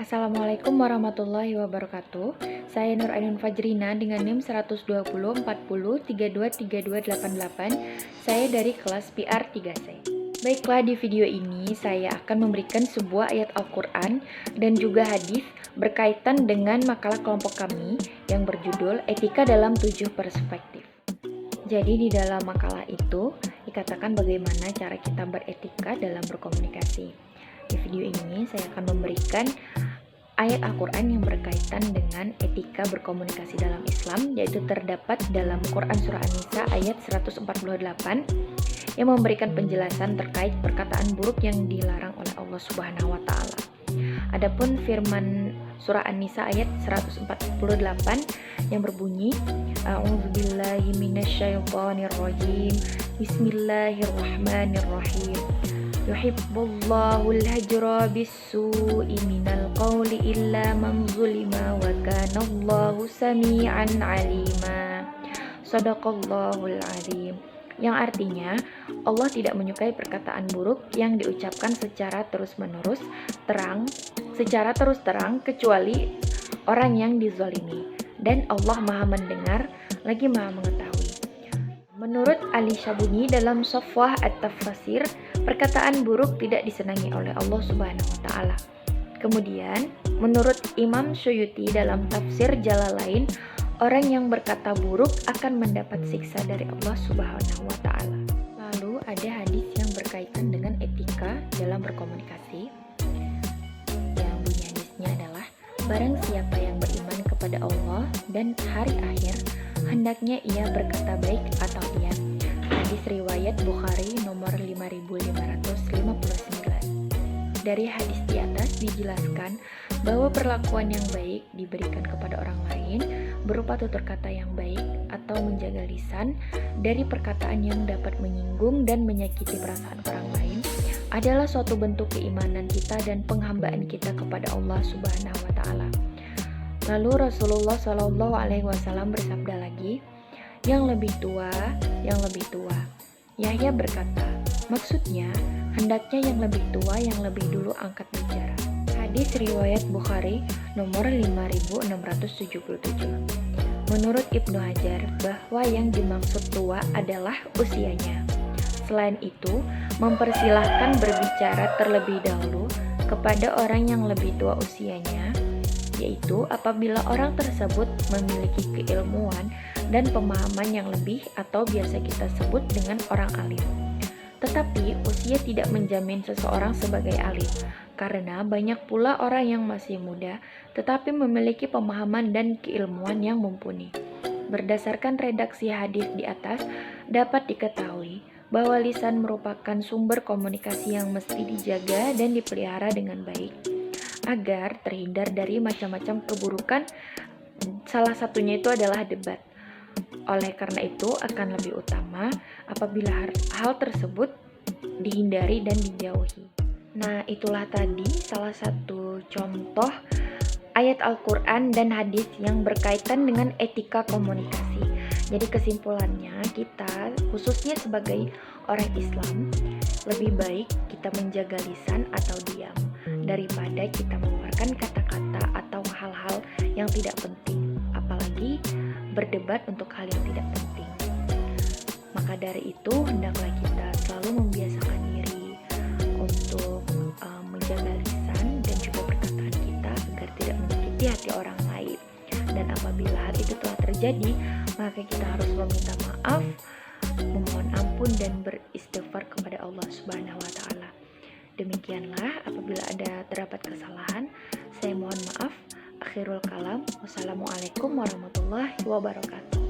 Assalamualaikum warahmatullahi wabarakatuh. Saya Nur Ainun Fajrina dengan NIM 12040323288. Saya dari kelas PR 3C. Baiklah, di video ini saya akan memberikan sebuah ayat Al-Quran dan juga hadis berkaitan dengan makalah kelompok kami yang berjudul Etika dalam 7 Perspektif. Jadi di dalam makalah itu dikatakan bagaimana cara kita beretika dalam berkomunikasi. Di video ini saya akan memberikan ayat Al-Quran yang berkaitan dengan etika berkomunikasi dalam Islam, yaitu terdapat dalam Quran Surah An-Nisa ayat 148 yang memberikan penjelasan terkait perkataan buruk yang dilarang oleh Allah Subhanahu wa Ta'ala. Adapun firman Surah An-Nisa ayat 148 yang berbunyi, A'udzubillahi minasyaitonirrajim, Bismillahirrahmanirrahim. Yuhibbullahu al-hajra bis-su'i minal qawli illa man zulima wa kana Allahu sami'an 'alima. Shadaqallahul 'azim. Yang artinya, Allah tidak menyukai perkataan buruk yang diucapkan secara terus-menerus, secara terus-terang kecuali orang yang dizalimi. Dan Allah Maha mendengar lagi Maha mengetahui. Menurut Ali Syabuni dalam Safwah At-Tafsir, perkataan buruk tidak disenangi oleh Allah Subhanahu wa Ta'ala. Kemudian, menurut Imam Suyuti dalam tafsir Jalalain, orang yang berkata buruk akan mendapat siksa dari Allah Subhanahu wa Ta'ala. Lalu ada hadis yang berkaitan dengan etika dalam berkomunikasi. Yang bunyi hadisnya adalah, barang siapa yang beriman kepada Allah dan hari akhir, hendaknya ia berkata baik atau diam. Hadis riwayat Bukhari nomor 5559. Dari hadis di atas dijelaskan bahwa perlakuan yang baik diberikan kepada orang lain berupa tutur kata yang baik atau menjaga lisan dari perkataan yang dapat menyinggung dan menyakiti perasaan orang lain adalah suatu bentuk keimanan kita dan penghambaan kita kepada Allah Subhanahu wa Ta'ala. Lalu Rasulullah Shallallahu Alaihi Wasallam bersabda lagi, yang lebih tua. Yahya berkata, maksudnya hendaknya yang lebih tua yang lebih dulu angkat bicara. Hadis riwayat Bukhari nomor 5677. Menurut Ibnu Hajar, bahwa yang dimaksud tua adalah usianya. Selain itu, mempersilahkan berbicara terlebih dahulu kepada orang yang lebih tua usianya, yaitu apabila orang tersebut memiliki keilmuan dan pemahaman yang lebih atau biasa kita sebut dengan orang alim. Tetapi usia tidak menjamin seseorang sebagai alim, karena banyak pula orang yang masih muda tetapi memiliki pemahaman dan keilmuan yang mumpuni. Berdasarkan redaksi hadis di atas, dapat diketahui bahwa lisan merupakan sumber komunikasi yang mesti dijaga dan dipelihara dengan baik agar terhindar dari macam-macam keburukan. Salah satunya itu adalah debat. Oleh karena itu akan lebih utama apabila hal tersebut dihindari dan dijauhi. Nah, itulah tadi salah satu contoh ayat Al-Quran dan hadis yang berkaitan dengan etika komunikasi. Jadi kesimpulannya, kita khususnya sebagai orang Islam lebih baik kita menjaga lisan atau diam daripada kita mengeluarkan kata-kata atau hal-hal yang tidak penting, apalagi berdebat untuk hal yang tidak penting. Maka dari itu, hendaklah kita selalu membiasakan diri untuk menjaga lisan dan juga perkataan kita agar tidak menyakiti hati orang lain. Dan apabila hal itu telah terjadi, maka kita harus meminta maaf, memohon ampun dan beristighfar kepada Allah Subhanahu wa Ta'ala. Demikianlah, apabila ada terdapat kesalahan, saya mohon maaf. Akhirul kalam. Wassalamualaikum warahmatullahi wabarakatuh.